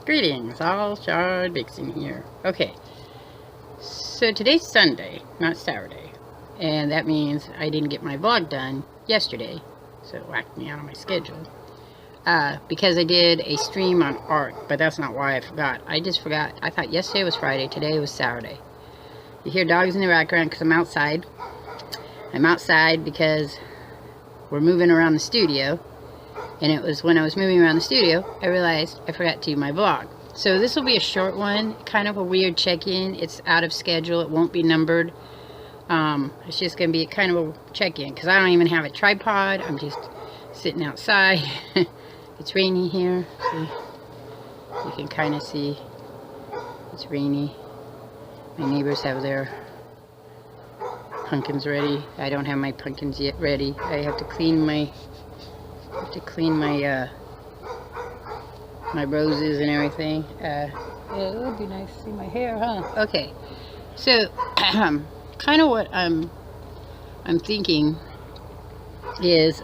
Greetings, all Shardvixen here. Okay, so today's Sunday, not Saturday, and that means I didn't get my vlog done yesterday, so it whacked me out of my schedule. Because I did a stream on Ark, but that's not why I forgot. I just forgot. I thought yesterday was Friday, today was Saturday. You hear dogs in the background because I'm outside. I'm outside because we're moving around the studio. And it was when I was moving around the studio, I realized I forgot to do my vlog. So this will be a short one, kind of a weird check-in. It's out of schedule. It won't be numbered. It's just going to be kind of a check-in because I don't even have a tripod. I'm just sitting outside. It's rainy here. See? You can kind of see it's rainy. My neighbors have their pumpkins ready. I don't have my pumpkins yet ready. I have to clean my my roses and everything. Yeah, it would be nice to see my hair, huh? Okay, so kind of what I'm thinking is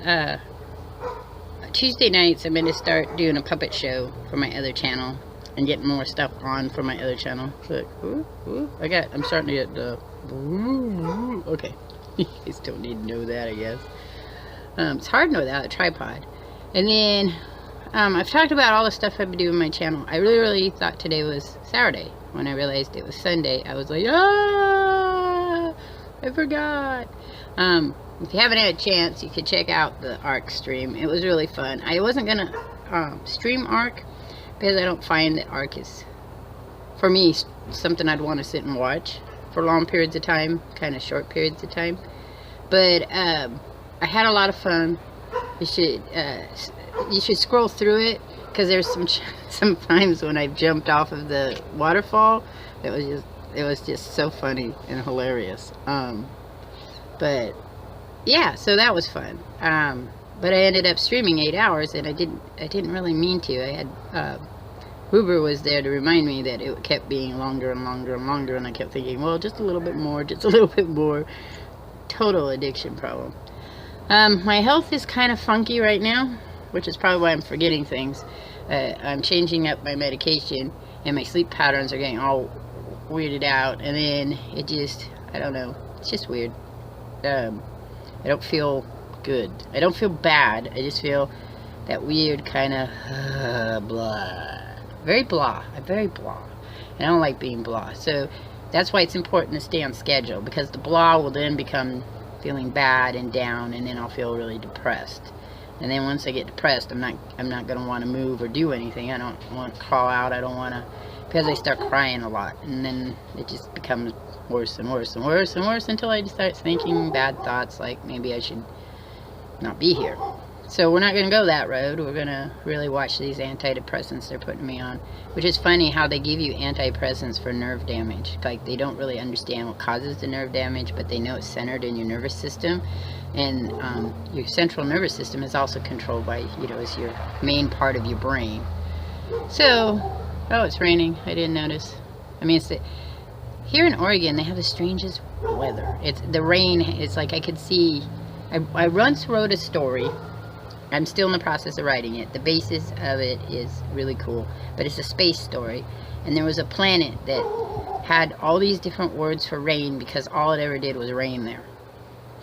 Tuesday nights I'm going to start doing a puppet show for my other channel and getting more stuff on for my other channel. Look, I'm starting to get the okay. You still need to know that, I guess. It's hard to know without a tripod. And then I've talked about all the stuff I've been doing on my channel. I really thought today was Saturday. When I realized it was Sunday, I was like, ah, I forgot. If you haven't had a chance, you could check out the Ark stream. It was really fun. I wasn't gonna stream Ark because I don't find that Ark is, for me, something I'd want to sit and watch for long periods of time, kind of short periods of time. But I had a lot of fun. You should scroll through it because there's some times when I jumped off of the waterfall. It was just so funny and hilarious. But yeah, so that was fun. But I ended up streaming 8 hours, and I didn't really mean to. I had Uber was there to remind me that it kept being longer and longer and longer, and I kept thinking, well, just a little bit more, just a little bit more. Total addiction problem. My health is kind of funky right now, which is probably why I'm forgetting things. I'm changing up my medication, and my sleep patterns are getting all weirded out, and then it just, I don't know, it's just weird. I don't feel good. I don't feel bad. I just feel that weird kind of blah. Very blah. I'm very blah. And I don't like being blah. So that's why it's important to stay on schedule, because the blah will then become feeling bad and down, and then I'll feel really depressed. And then once I get depressed, I'm not going to want to move or do anything. I don't want to crawl out. I don't want to, because I start crying a lot, and then it just becomes worse and worse and worse and worse until I just start thinking bad thoughts like maybe I should not be here. So we're not going to go that road. We're going to really watch these antidepressants they're putting me on, which is funny how they give you antidepressants for nerve damage. Like, they don't really understand what causes the nerve damage, but they know it's centered in your nervous system. And your central nervous system is also controlled by, is your main part of your brain. So, oh, it's raining. I didn't notice. I mean, here in Oregon, they have the strangest weather. It's the rain. It's like I could see. I once wrote a story. I'm still in the process of writing it. The basis of it is really cool, but it's a space story. And there was a planet that had all these different words for rain because all it ever did was rain there.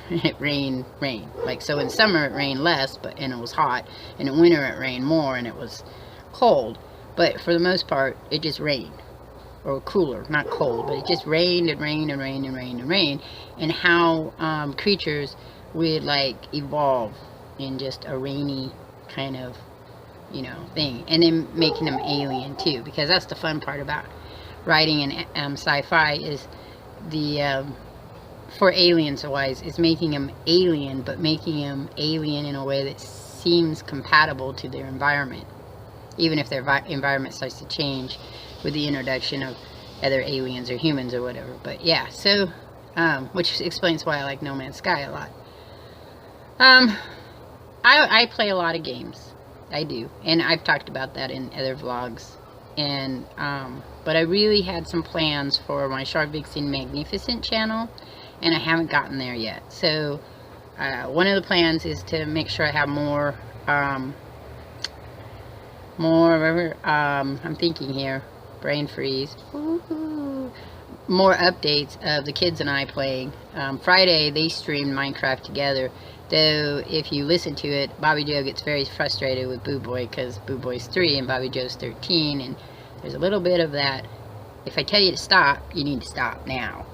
It rained, rain. Like, so in summer it rained less, and it was hot. And in winter it rained more, and it was cold. But for the most part, it just rained. Or cooler, not cold, but it just rained and rained and rained and rained and rained. And how creatures would, like, evolve in just a rainy kind of, thing. And then making them alien, too. Because that's the fun part about writing in sci-fi is the... for aliens wise, is making them alien, but making them alien in a way that seems compatible to their environment, even if their environment starts to change with the introduction of other aliens or humans or whatever. But yeah, so which explains why I like No Man's Sky a lot. I play a lot of games. I do, and I've talked about that in other vlogs. And but I really had some plans for my Shardvixen Magnificent channel, and I haven't gotten there yet. So one of the plans is to make sure I have more more, I'm thinking here, brain freeze. Woo-hoo. More updates of the kids and I playing. Friday they streamed Minecraft together, though if you listen to it, Bobby Joe gets very frustrated with Boo Boy because Boo Boy's 3 and Bobby Joe's 13, and there's a little bit of that. If I tell you to stop, you need to stop now.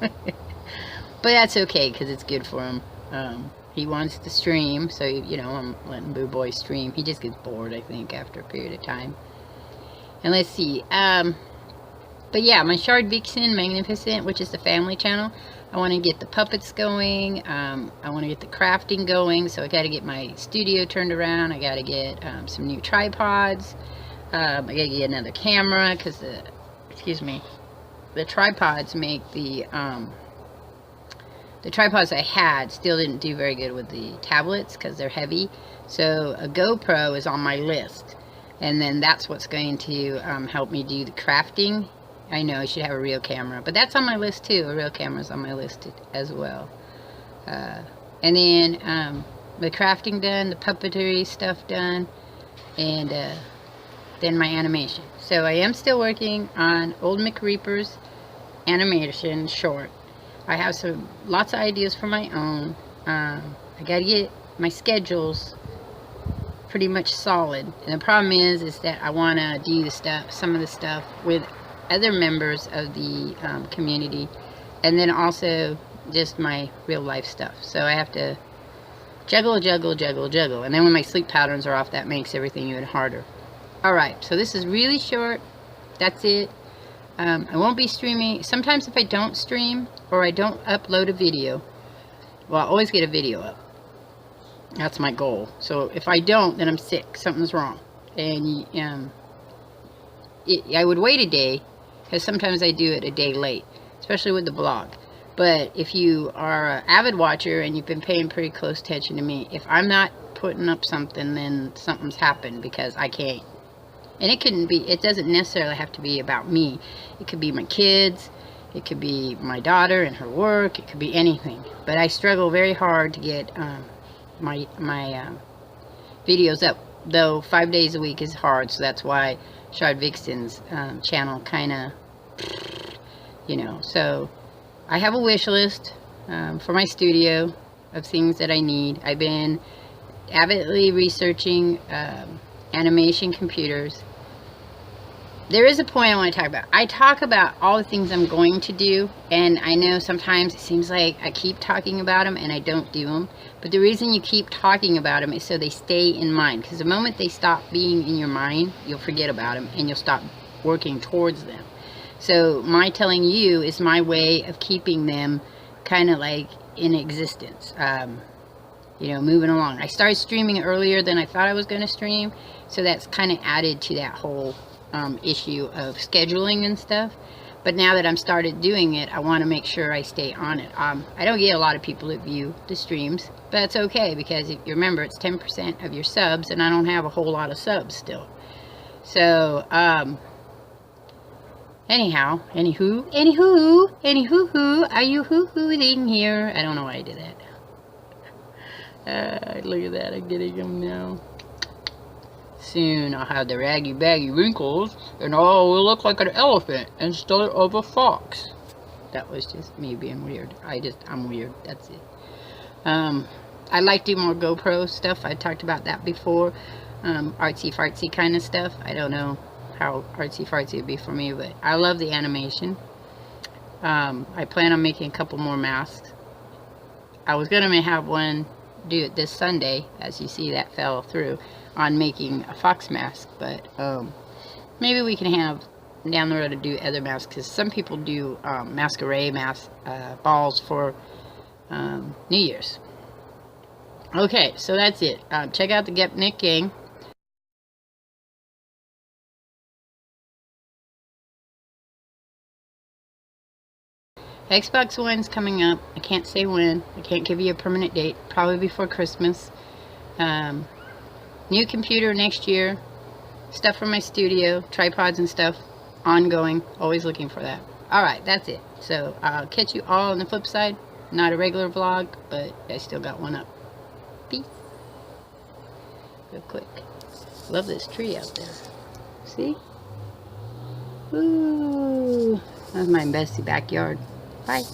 But that's okay because it's good for him. He wants to stream, so you know, I'm letting Boo Boy stream. He just gets bored, I think, after a period of time. And let's see, but yeah, my Shardvixen Magnificent, which is the family channel, I want to get the puppets going. I want to get the crafting going, so I got to get my studio turned around. I got to get some new tripods. I got to get another camera because the tripods make the tripods I had still didn't do very good with the tablets because they're heavy. So a GoPro is on my list, and then that's what's going to help me do the crafting. I know I should have a real camera, but that's on my list too. A real camera's on my list as well. And then the crafting done, the puppetry stuff done, and then my animation. So I am still working on Old McReaper's animation short. I have lots of ideas for my own. I gotta get my schedules pretty much solid, and the problem is that I want to do some of the stuff with other members of the community, and then also just my real life stuff. So I have to juggle, and then when my sleep patterns are off, that makes everything even harder. Alright, so this is really short. That's it. I won't be streaming. Sometimes if I don't stream or I don't upload a video, well, I always get a video up. That's my goal. So if I don't, then I'm sick. Something's wrong. And I would wait a day, because sometimes I do it a day late, especially with the blog. But if you are an avid watcher and you've been paying pretty close attention to me, if I'm not putting up something, then something's happened, because I can't. And it doesn't necessarily have to be about me. It could be my kids, it could be my daughter and her work, it could be anything. But I struggle very hard to get my videos up, though 5 days a week is hard, so that's why Shardvixen's channel kind of, you know. So I have a wish list for my studio of things that I need. I've been avidly researching animation computers. There is a point I want to talk about. I talk about all the things I'm going to do, and I know sometimes it seems like I keep talking about them and I don't do them. But the reason you keep talking about them is so they stay in mind. Because the moment they stop being in your mind, you'll forget about them and you'll stop working towards them. So my telling you is my way of keeping them kind of like in existence. You know, moving along. I started streaming earlier than I thought I was going to stream, so that's kind of added to that whole issue of scheduling and stuff. But now that I'm started doing it, I want to make sure I stay on it. I don't get a lot of people that view the streams, but that's okay, because if you remember, it's 10% of your subs, and I don't have a whole lot of subs still. So anyhow, anywho, are you hoo-hooing here? I don't know why I did that. Look at that, I'm getting them now. Soon I'll have the raggy baggy wrinkles, and I will look like an elephant instead of a fox. That was just me being weird. I'm weird, that's it. I'd like to do more GoPro stuff. I talked about that before. Artsy fartsy kind of stuff. I don't know how artsy fartsy would be for me, but I love the animation. I plan on making a couple more masks. I was gonna have one do it this Sunday, as you see that fell through, on making a fox mask, but maybe we can have down the road to do other masks, because some people do masquerade mask balls for New Year's. Okay, so that's it. Check out the Gepnik Gang. Xbox One's coming up. I can't say when. I can't give you a permanent date. Probably before Christmas. New computer next year. Stuff for my studio. Tripods and stuff. Ongoing. Always looking for that. Alright, that's it. So, I'll catch you all on the flip side. Not a regular vlog, but I still got one up. Peace. Real quick. Love this tree out there. See? Ooh, that's my messy backyard. Bye.